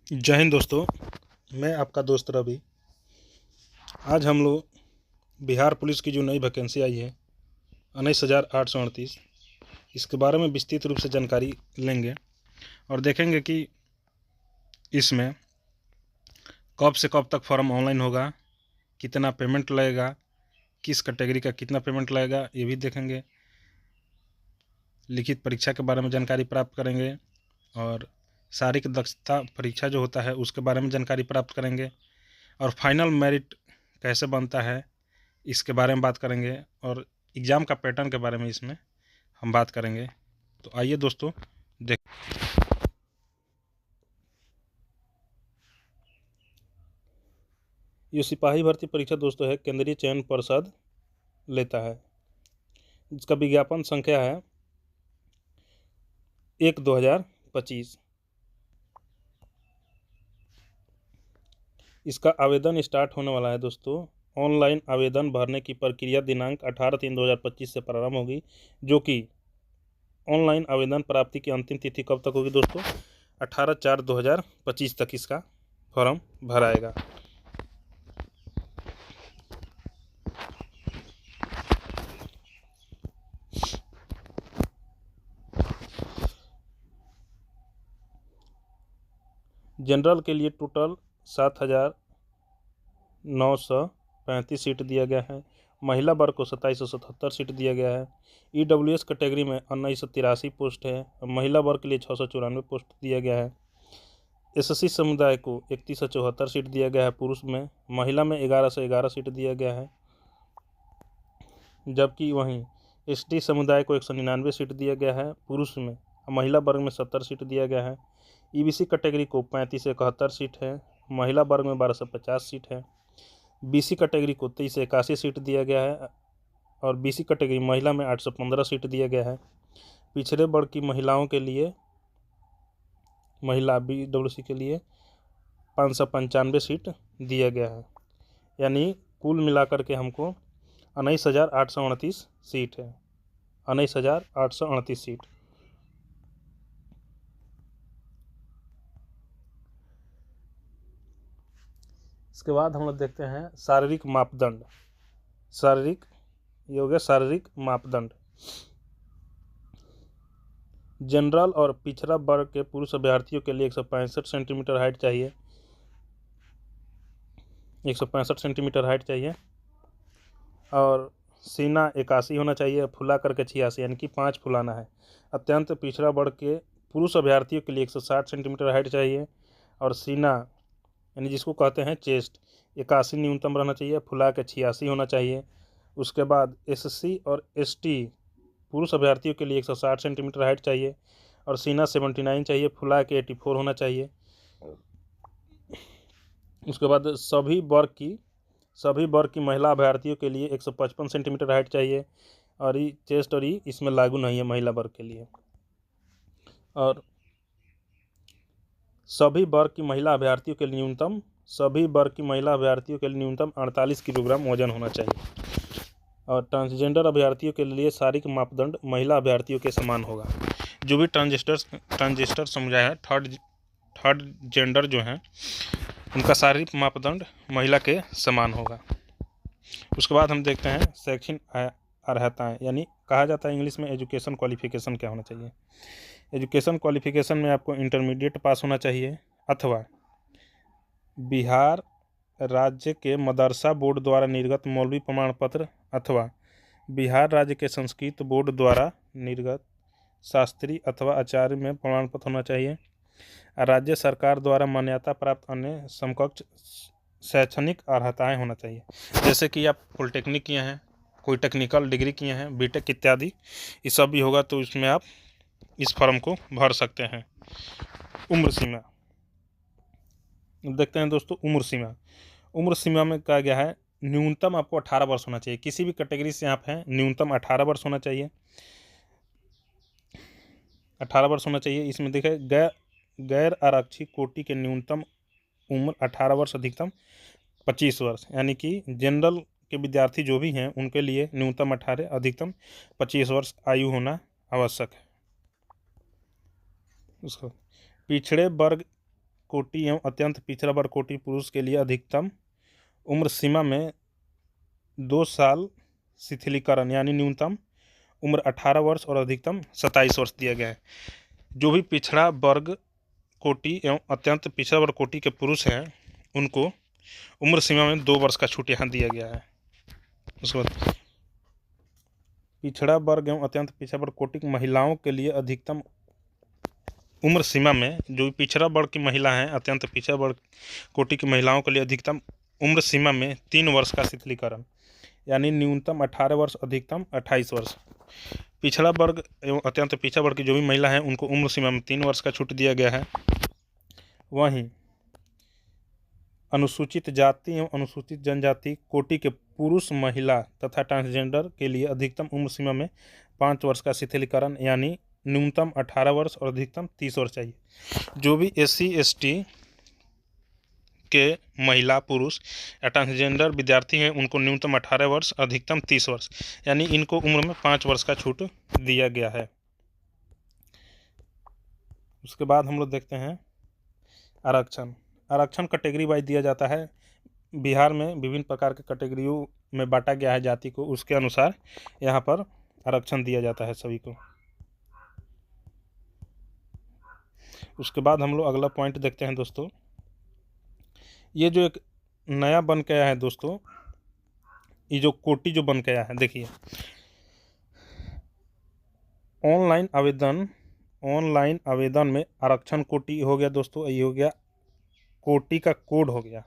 जय हिंद दोस्तों। मैं आपका दोस्त रवि। आज हम लोग बिहार पुलिस की जो नई वैकेंसी आई है 19,838, इसके बारे में विस्तृत रूप से जानकारी लेंगे और देखेंगे कि इसमें कब से कब तक फॉर्म ऑनलाइन होगा, कितना पेमेंट लगेगा, किस कैटेगरी का कितना पेमेंट लगेगा ये भी देखेंगे। लिखित परीक्षा के बारे में जानकारी प्राप्त करेंगे और शारीरिक दक्षता परीक्षा जो होता है उसके बारे में जानकारी प्राप्त करेंगे और फाइनल मेरिट कैसे बनता है इसके बारे में बात करेंगे और एग्ज़ाम का पैटर्न के बारे में इसमें हम बात करेंगे। तो आइए दोस्तों देख। ये सिपाही भर्ती परीक्षा दोस्तों है, केंद्रीय चयन परिषद लेता है। इसका विज्ञापन संख्या है 1/2025। इसका आवेदन स्टार्ट होने वाला है दोस्तों। ऑनलाइन आवेदन भरने की प्रक्रिया दिनांक 18/3/2025 से प्रारंभ होगी, जो कि ऑनलाइन आवेदन प्राप्ति की अंतिम तिथि कब तक होगी दोस्तों? 18/4/2025 तक इसका फॉर्म भराएगा। जनरल के लिए टोटल 7,935 सीट दिया गया है। महिला वर्ग को 2777 सीट दिया गया है। EWS कैटेगरी में 1983 पोस्ट है। महिला वर्ग के लिए 694 पोस्ट दिया गया है। SC समुदाय को 3174 सीट दिया गया है पुरुष में। महिला में 1111 सीट दिया गया है, जबकि वहीं ST समुदाय को 199 सीट दिया गया है पुरुष में। महिला वर्ग में 70 सीट दिया गया है। EBC कैटेगरी को 35 से 71 सीट है। महिला वर्ग में 1250 सीट है। BC कैटेगरी को 23 से 81 सीट दिया गया है और BC कैटेगरी महिला में 815 सीट दिया गया है। पिछड़े वर्ग की महिलाओं के लिए, महिला BWC के लिए 595 सीट दिया गया है। यानी कुल मिलाकर के हमको 19,838 सीट है। 19,838 सीट। इसके बाद हम लोग देखते हैं शारीरिक मापदंड। ये हो गया शारीरिक मापदंड। जनरल और पिछड़ा वर्ग के पुरुष अभ्यर्थियों के लिए 165 सेंटीमीटर हाइट चाहिए। 165 सेंटीमीटर हाइट चाहिए और सीना 81 होना चाहिए, फुला करके 86, यानी कि 5 फुलाना है। अत्यंत पिछड़ा वर्ग के पुरुष अभ्यर्थियों के लिए 160 सेंटीमीटर हाइट चाहिए और सीना, यानी जिसको कहते हैं चेस्ट, 81 न्यूनतम रहना चाहिए, फुला के 86 होना चाहिए। उसके बाद SC और ST पुरुष अभ्यर्थियों के लिए 160 सेंटीमीटर हाइट चाहिए और सीना 79 चाहिए, फुला के 84 होना चाहिए। उसके बाद सभी वर्ग की महिला अभ्यर्थियों के लिए 155 सेंटीमीटर हाइट चाहिए और ये चेस्ट और ये इसमें लागू नहीं है महिला वर्ग के लिए। और सभी वर्ग की महिला अभ्यर्थियों के लिए न्यूनतम 48 किलोग्राम वजन होना चाहिए। और ट्रांसजेंडर अभ्यर्थियों के लिए शारीरिक मापदंड महिला अभ्यर्थियों के समान होगा। जो भी ट्रांसजेंडर समुदाय है, थर्ड जेंडर जो है, उनका शारीरिक मापदंड महिला के समान होगा। उसके बाद हम देखते हैं शैक्षणिक अर्हताएँ, यानी कहा जाता है इंग्लिश में एजुकेशन क्वालिफिकेशन क्या होना चाहिए। एजुकेशन क्वालिफिकेशन में आपको इंटरमीडिएट पास होना चाहिए अथवा बिहार राज्य के मदरसा बोर्ड द्वारा निर्गत मौलवी प्रमाण पत्र अथवा बिहार राज्य के संस्कृत बोर्ड द्वारा निर्गत शास्त्री अथवा आचार्य में प्रमाण पत्र होना चाहिए। राज्य सरकार द्वारा मान्यता प्राप्त अन्य समकक्ष शैक्षणिक अर्हताएँ होना चाहिए, जैसे कि आप पॉलिटेक्निक किए हैं, कोई टेक्निकल डिग्री किए हैं, बीटेक इत्यादि, ये सब भी होगा तो इसमें आप इस फॉर्म को भर सकते हैं। उम्र सीमा देखते हैं दोस्तों। उम्र सीमा में कहा गया है न्यूनतम आपको 18 वर्ष होना चाहिए। किसी भी कैटेगरी से आप हैं, न्यूनतम 18 वर्ष होना चाहिए। 18 वर्ष होना चाहिए। इसमें देखें गैर आरक्षित कोटि के न्यूनतम उम्र 18 वर्ष, अधिकतम 25 वर्ष, यानी कि जनरल के विद्यार्थी जो भी हैं उनके लिए न्यूनतम 18, अधिकतम 25 वर्ष आयु होना आवश्यक है। उसको पिछड़े वर्ग कोटि एवं अत्यंत पिछड़ा वर्ग कोटि पुरुष के लिए अधिकतम उम्र सीमा में 2 साल शिथिलीकरण यानी न्यूनतम उम्र 18 वर्ष और अधिकतम 27 वर्ष दिया गया है। जो भी पिछड़ा वर्ग कोटि एवं अत्यंत पिछड़ा वर्ग कोटि के पुरुष हैं उनको उम्र सीमा में 2 वर्ष का छूट यहाँ दिया गया है। उसके बाद पिछड़ा वर्ग एवं अत्यंत पिछड़ा वर्ग कोटि की महिलाओं के लिए अधिकतम उम्र सीमा में, जो भी पिछड़ा वर्ग की महिला हैं अत्यंत पिछड़ा वर्ग कोटि की महिलाओं के लिए अधिकतम उम्र सीमा में 3 वर्ष का शिथिलीकरण यानी न्यूनतम 18 वर्ष अधिकतम 28 वर्ष। पिछड़ा वर्ग एवं अत्यंत पिछड़ा वर्ग की जो भी महिला हैं उनको उम्र सीमा में 3 वर्ष का छूट दिया गया है। वहीं अनुसूचित जाति एवं अनुसूचित जनजाति कोटि के पुरुष, महिला तथा ट्रांसजेंडर के लिए अधिकतम उम्र सीमा में 5 वर्ष का शिथिलीकरण यानी न्यूनतम 18 वर्ष और अधिकतम 30 वर्ष चाहिए। जो भी SC ST के महिला, पुरुष या ट्रांसजेंडर विद्यार्थी हैं उनको न्यूनतम 18 वर्ष अधिकतम 30 वर्ष यानी इनको उम्र में 5 वर्ष का छूट दिया गया है। उसके बाद हम लोग देखते हैं आरक्षण। आरक्षण कैटेगरी वाइज दिया जाता है। बिहार में विभिन्न प्रकार के कैटेगरियों में बांटा गया है जाति को, उसके अनुसार यहाँ पर आरक्षण दिया जाता है सभी को। उसके बाद हम लोग अगला पॉइंट देखते हैं दोस्तों। ये जो एक नया बन के आया है दोस्तों, ये जो कोटि जो बन के आया है, देखिए ऑनलाइन आवेदन में आरक्षण कोटि हो गया दोस्तों, ये हो गया कोटि का कोड हो गया।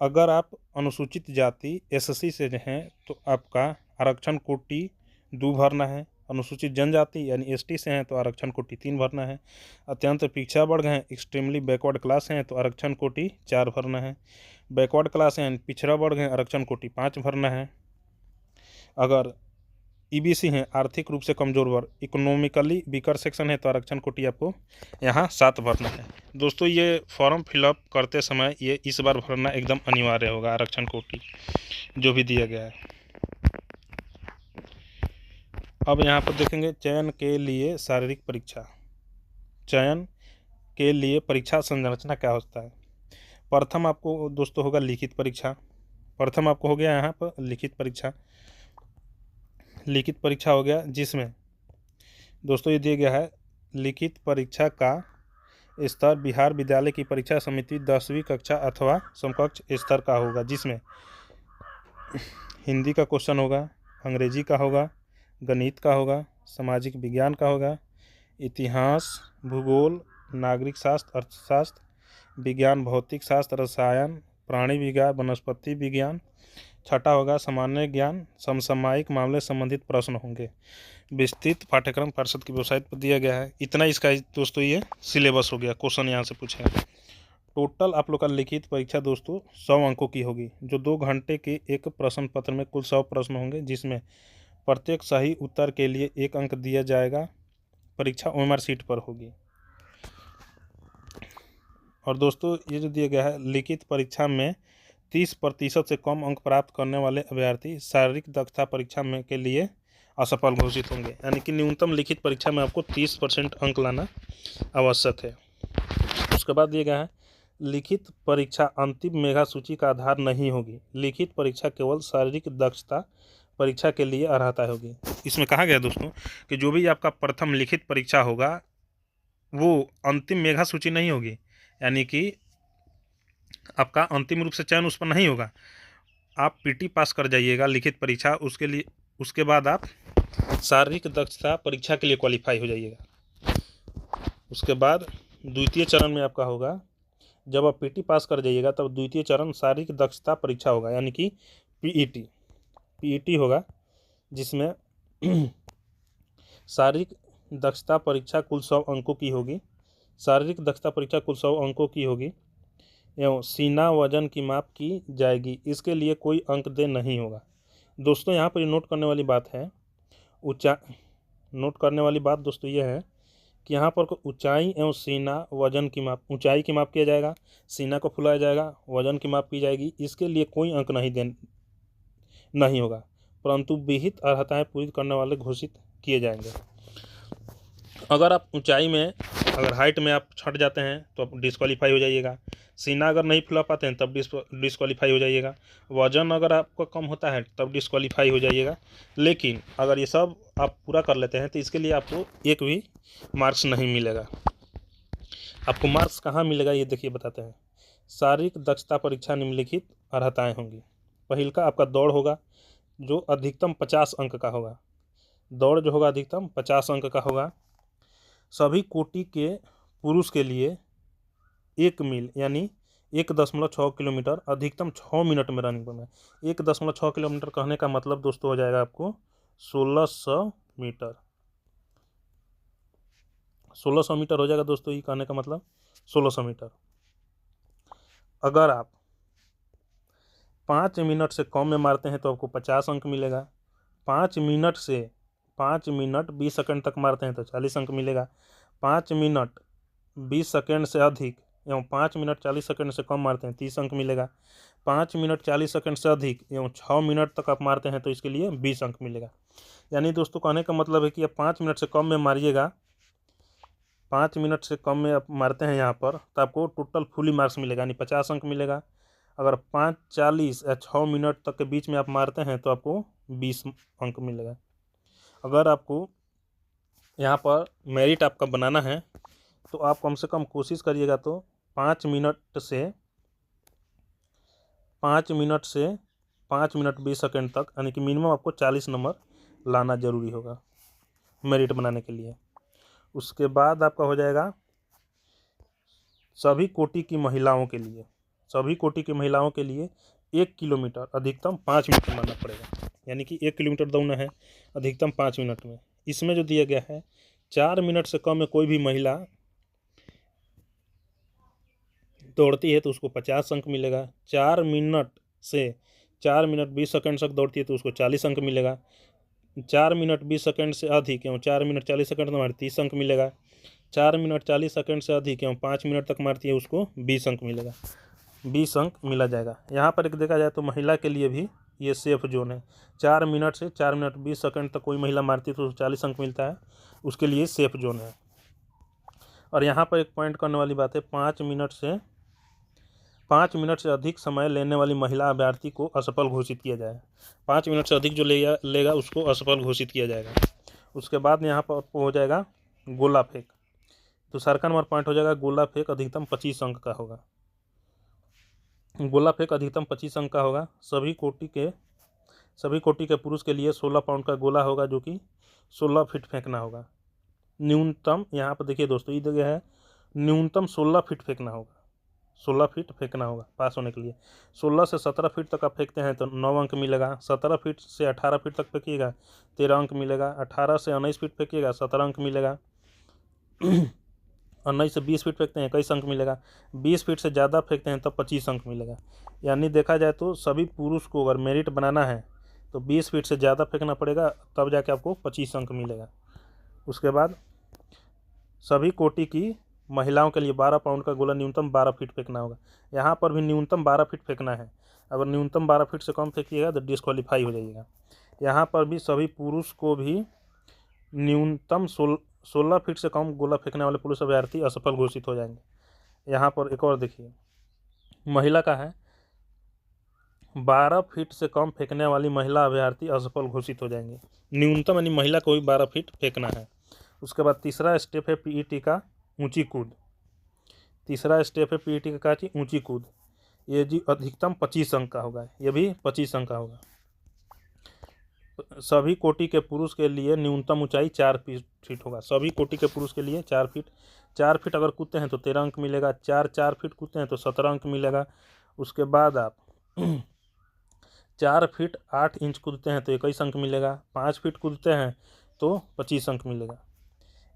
अगर आप अनुसूचित जाति SC से हैं तो आपका आरक्षण कोटि 2 भरना है। अनुसूचित जनजाति यानी ST से हैं तो आरक्षण कोटि 3 भरना है। अत्यंत पिछड़ा वर्ग हैं, एक्सट्रीमली बैकवर्ड क्लास हैं तो आरक्षण कोटि 4 भरना है। बैकवर्ड क्लास हैं, पिछड़ा वर्ग हैं, आरक्षण कोटि 5 भरना है। अगर EBC हैं, आर्थिक रूप से कमजोर वर्ग, इकोनॉमिकली वीकर सेक्शन है तो आरक्षण कोटि आपको यहाँ 7 भरना है। दोस्तों ये फॉर्म फिलअप करते समय ये इस बार भरना एकदम अनिवार्य होगा, आरक्षण कोटि जो भी दिया गया है। अब यहाँ पर देखेंगे चयन के लिए शारीरिक परीक्षा। चयन के लिए परीक्षा संरचना क्या होता है। प्रथम आपको दोस्तों होगा लिखित परीक्षा। प्रथम आपको हो गया यहाँ पर लिखित परीक्षा हो गया, जिसमें दोस्तों ये दिया गया है लिखित परीक्षा का स्तर बिहार विद्यालय की परीक्षा समिति 10वीं कक्षा अथवा समकक्ष स्तर का होगा, जिसमें हिंदी का क्वेश्चन होगा, अंग्रेजी का होगा, गणित का होगा, सामाजिक विज्ञान का होगा, इतिहास, भूगोल, नागरिक शास्त्र, अर्थशास्त्र, विज्ञान, भौतिक शास्त्र, रसायन, प्राणी विज्ञान, वनस्पति विज्ञान। छठा होगा सामान्य ज्ञान, समसामयिक मामले संबंधित प्रश्न होंगे। विस्तृत पाठ्यक्रम परिषद की वेबसाइट पर दिया गया है। इतना इसका दोस्तों ये सिलेबस हो गया, क्वेश्चन यहाँ से पूछे। टोटल आप लोग का लिखित परीक्षा दोस्तों 100 अंकों की होगी, जो 2 घंटे के एक प्रश्न पत्र में कुल 100 प्रश्न होंगे, जिसमें प्रत्येक सही उत्तर के लिए 1 अंक दिया जाएगा। परीक्षा OMR सीट पर होगी। और दोस्तों ये जो दिया गया है लिखित परीक्षा में 30% से कम अंक प्राप्त करने वाले अभ्यर्थी शारीरिक दक्षता परीक्षा में के लिए असफल घोषित होंगे, यानी कि न्यूनतम लिखित परीक्षा में आपको 30% अंक लाना आवश्यक है। उसके बाद दिया गया है लिखित परीक्षा अंतिम मेधा सूची का आधार नहीं होगी। लिखित परीक्षा केवल शारीरिक दक्षता परीक्षा के लिए अर्हता होगी। इसमें कहा गया दोस्तों कि जो भी आपका प्रथम लिखित परीक्षा होगा वो अंतिम मेधा सूची नहीं होगी, यानी कि आपका अंतिम रूप से चयन उस पर नहीं होगा। आप PT पास कर जाइएगा लिखित परीक्षा, उसके बाद आप शारीरिक दक्षता परीक्षा के लिए क्वालिफाई हो जाइएगा। उसके बाद द्वितीय चरण में आपका होगा, जब आप PT पास कर जाइएगा तब द्वितीय चरण शारीरिक दक्षता परीक्षा होगा, यानी कि PET होगा, जिसमें शारीरिक दक्षता परीक्षा कुल 100 अंकों की होगी। शारीरिक दक्षता परीक्षा कुल 100 अंकों की होगी एवं सीना वजन की माप की जाएगी। इसके लिए कोई अंक दे नहीं होगा। दोस्तों यहाँ पर नोट करने वाली बात दोस्तों ये है कि यहाँ पर ऊंचाई एवं सीना वजन की माप, ऊंचाई की माप किया जाएगा, सीना को फुलाया जाएगा, वजन की माप की जाएगी। इसके लिए कोई अंक नहीं होगा, परंतु विहित अर्हताएं पूरी करने वाले घोषित किए जाएंगे। अगर आप ऊंचाई में, अगर हाइट में आप छट जाते हैं तो आप डिस्क्वालीफाई हो जाइएगा। सीना अगर नहीं फुला पाते हैं तब डिस्क्वालीफाई हो जाइएगा। वजन अगर आपका कम होता है तब डिस्क्वालीफाई हो जाइएगा। लेकिन अगर ये सब आप पूरा कर लेते हैं तो इसके लिए आपको एक भी मार्क्स नहीं मिलेगा। आपको मार्क्स कहाँ मिलेगा ये देखिए बताते हैं। शारीरिक दक्षता परीक्षा निम्नलिखित अर्हताएँ होंगी। पहल का आपका दौड़ होगा जो अधिकतम 50 अंक का होगा। दौड़ जो होगा अधिकतम 50 अंक का होगा। सभी कोटि के पुरुष के लिए 1 मील यानी 1.6 किलोमीटर अधिकतम 6 मिनट में रनिंग करना है। 1.6 किलोमीटर कहने का मतलब दोस्तों हो जाएगा आपको 1600 मीटर। 1600 मीटर हो जाएगा दोस्तों, ये कहने का मतलब 1600 मीटर। अगर आप 5 मिनट से कम में मारते हैं तो आपको 50 अंक मिलेगा। 5 मिनट 20 सेकंड तक मारते हैं तो 40 अंक मिलेगा। 5 मिनट 20 सेकंड से अधिक एवं 5 मिनट 40 सेकंड से कम मारते हैं 30 अंक मिलेगा। 5 मिनट 40 सेकंड से अधिक एवं 6 मिनट तक आप मारते हैं तो इसके लिए 20 अंक मिलेगा। यानी दोस्तों कहने का मतलब है कि आप 5 मिनट से कम में मारिएगा, 5 मिनट से कम में आप मारते हैं यहाँ पर तो आपको टोटल फुली मार्क्स मिलेगा यानी 50 अंक मिलेगा। अगर 5:40 या 6 मिनट तक के बीच में आप मारते हैं तो आपको 20 अंक मिलेगा। अगर आपको यहाँ पर मेरिट आपका बनाना है तो आप कम से कम कोशिश करिएगा तो 5 मिनट से 5 मिनट 20 सेकंड तक यानी कि मिनिमम आपको 40 नंबर लाना ज़रूरी होगा मेरिट बनाने के लिए। उसके बाद आपका हो जाएगा सभी कोटि की महिलाओं के लिए। सभी कोटि की महिलाओं के लिए 1 किलोमीटर अधिकतम 5 मिनट में मारना पड़ेगा। यानी कि 1 किलोमीटर दौड़ना है अधिकतम 5 मिनट में। इसमें जो दिया गया है 4 मिनट से कम में कोई भी महिला दौड़ती है तो उसको 50 अंक मिलेगा। 4 मिनट 20 सेकंड तक दौड़ती है तो उसको 40 अंक मिलेगा। 4 मिनट 20 सेकंड से अधिक एवं 4 मिनट 40 सेकंड तक मारती है 30 अंक मिलेगा। 4 मिनट 40 सेकंड से अधिक एवं 5 मिनट तक मारती है उसको 20 अंक मिलेगा। 20 अंक मिला जाएगा। यहाँ पर एक देखा जाए तो महिला के लिए भी ये सेफ जोन है। 4 मिनट से 4 मिनट 20 सेकंड तक कोई महिला मारती है तो 40 अंक मिलता है, उसके लिए सेफ जोन है। और यहाँ पर एक पॉइंट करने वाली बात है, 5 मिनट से अधिक समय लेने वाली महिला अभ्यर्थी को असफल घोषित किया जाए। 5 मिनट से अधिक जो लेगा उसको असफल घोषित किया जाएगा। उसके बाद यहाँ पर हो जाएगा गोला फेंक। तो दूसरा नंबर पॉइंट हो जाएगा गोला फेंक अधिकतम 25 अंक का होगा। गोला फेंक अधिकतम 25 अंक का होगा। सभी कोटि के पुरुष के लिए 16 पाउंड का गोला होगा जो कि 16 फीट फेंकना होगा। न्यूनतम यहाँ पर देखिए दोस्तों, ये जगह है न्यूनतम 16 फीट फेंकना होगा। 16 फीट फेंकना होगा पास होने के लिए। 16 से 17 फीट तक आप फेंकते हैं तो 9 अंक मिलेगा। 17 फीट से 18 फीट तक फेंकिएगा 13 अंक मिलेगा। 18 से 19 फीट फेंकिएगा 17 अंक मिलेगा। 19 से 20 फीट फेंकते हैं 21 अंक मिलेगा। 20 फीट से ज़्यादा फेंकते हैं तब 25 अंक मिलेगा। यानी देखा जाए तो सभी पुरुष को अगर मेरिट बनाना है तो 20 फीट से ज़्यादा फेंकना पड़ेगा, तब जाके आपको 25 अंक मिलेगा। उसके बाद सभी कोटि की महिलाओं के लिए 12 पाउंड का गोला न्यूनतम 12 फीट फेंकना होगा। यहाँ पर भी न्यूनतम 12 फीट फेंकना है। अगर न्यूनतम 12 फीट से कम फेंकिएगा तो डिस्क्वालीफाई हो जाइएगा। यहाँ पर भी सभी पुरुष को भी न्यूनतम 16 फीट से कम गोला फेंकने वाले पुरुष अभ्यर्थी असफल घोषित हो जाएंगे। यहाँ पर एक और देखिए, महिला का है 12 फीट से कम फेंकने वाली महिला अभ्यर्थी असफल घोषित हो जाएंगे। न्यूनतम यानी महिला को भी 12 फीट फेंकना है। उसके बाद तीसरा स्टेप है पीईटी का ऊंची कूद। तीसरा स्टेप है पीईटी का ऊंची कूद। ये जी अधिकतम 25 अंक का होगा। ये भी 25 अंक का होगा। सभी कोटि के पुरुष के लिए न्यूनतम ऊंचाई 4 फीट होगा। सभी कोटि के पुरुष के लिए 4 फीट। 4 फीट अगर कूदते हैं तो 13 अंक मिलेगा। 4 फीट कूदते हैं तो 17 अंक मिलेगा। उसके बाद आप 4 फीट 8 इंच कूदते हैं तो 21 अंक मिलेगा। 5 फीट कूदते हैं तो 25 अंक मिलेगा।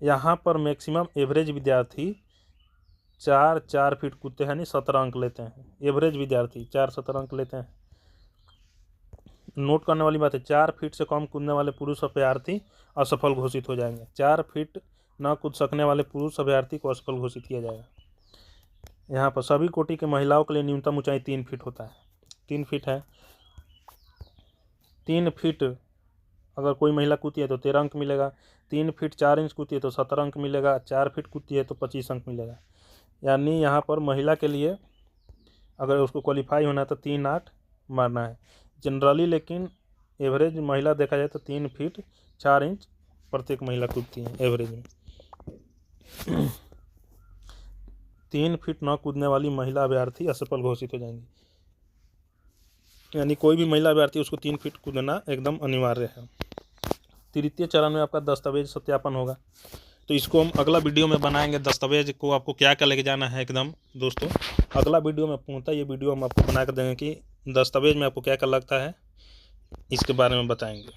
यहाँ पर मैक्सिमम एवरेज विद्यार्थी 4 फीट कूदते हैं यानी 17 अंक लेते हैं। एवरेज विद्यार्थी 17 अंक लेते हैं। नोट करने वाली बात है, 4 फीट से कम कूदने वाले पुरुष अभ्यर्थी असफल घोषित हो जाएंगे। 4 फीट न कूद सकने वाले पुरुष अभ्यर्थी को असफल घोषित किया जाएगा। यहाँ पर सभी कोटि के महिलाओं के लिए न्यूनतम ऊंचाई 3 फीट होता है। 3 फीट है। 3 फीट अगर कोई महिला कूदती है तो 13 अंक मिलेगा। 3 फीट 4 इंच कूदती है तो 17 अंक मिलेगा, 4 फीट कूदती है तो 25 अंक मिलेगा। यानी यहाँ पर महिला के लिए अगर उसको क्वालिफाई होना है तो 3-8 मारना है जनरली, लेकिन एवरेज महिला देखा जाए तो 3 फीट 4 इंच प्रत्येक महिला कूदती है एवरेज में। 3 फीट न कूदने वाली महिला अभ्यर्थी असफल घोषित हो जाएंगी। यानी कोई भी महिला अभ्यर्थी उसको 3 फीट कूदना एकदम अनिवार्य है। तृतीय चरण में आपका दस्तावेज सत्यापन होगा, तो इसको हम अगला वीडियो में बनाएंगे। दस्तावेज को आपको क्या क्या लेके जाना है एकदम दोस्तों, अगला वीडियो में पूर्णतः ये वीडियो हम आपको बना कर देंगे कि दस्तावेज में आपको क्या क्या लगता है, इसके बारे में बताएंगे।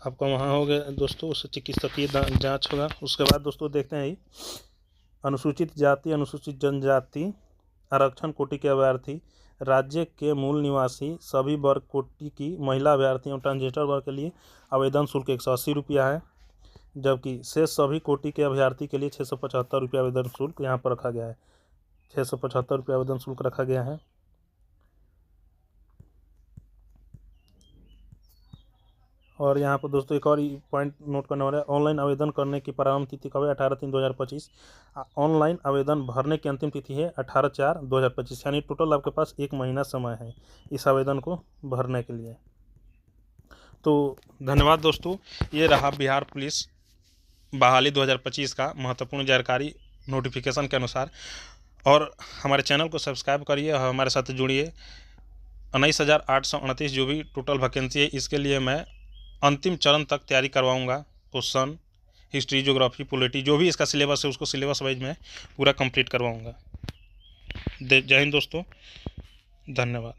आपका वहाँ हो गया दोस्तों, उससे चिकित्सकीय जांच होगा। उसके बाद दोस्तों देखते हैं अनुसूचित जाति अनुसूचित जनजाति आरक्षण कोटि के अभ्यर्थी, राज्य के मूल निवासी सभी वर्ग कोटि की महिला अभ्यर्थियों ट्रांसजेंडर वर्ग के लिए आवेदन शुल्क 180 रुपया है, जबकि शेष सभी कोटि के अभ्यर्थी के लिए 675 रुपया आवेदन शुल्क यहाँ पर रखा गया है। 675 रुपया आवेदन शुल्क रखा गया है। और यहाँ पर दोस्तों एक और पॉइंट नोट करने वाला है, ऑनलाइन आवेदन करने की प्रारंभ तिथि कब है? 18/3/2025। ऑनलाइन आवेदन भरने की अंतिम तिथि है 18/4/2025। यानी टोटल आपके पास 1 महीना समय है इस आवेदन को भरने के लिए। तो धन्यवाद दोस्तों, ये रहा बिहार पुलिस बहाली 2025 का महत्वपूर्ण जानकारी नोटिफिकेशन के अनुसार। और हमारे चैनल को सब्सक्राइब करिए और हमारे साथ जुड़िए। 19,829 जो भी टोटल वैकेंसी है, इसके लिए मैं अंतिम चरण तक तैयारी करवाऊंगा। क्वेश्चन, हिस्ट्री, ज्योग्राफी, पॉलिटी, जो भी इसका सिलेबस है उसको सिलेबस वाइज में पूरा कंप्लीट करवाऊंगा। जय हिंद दोस्तों, धन्यवाद।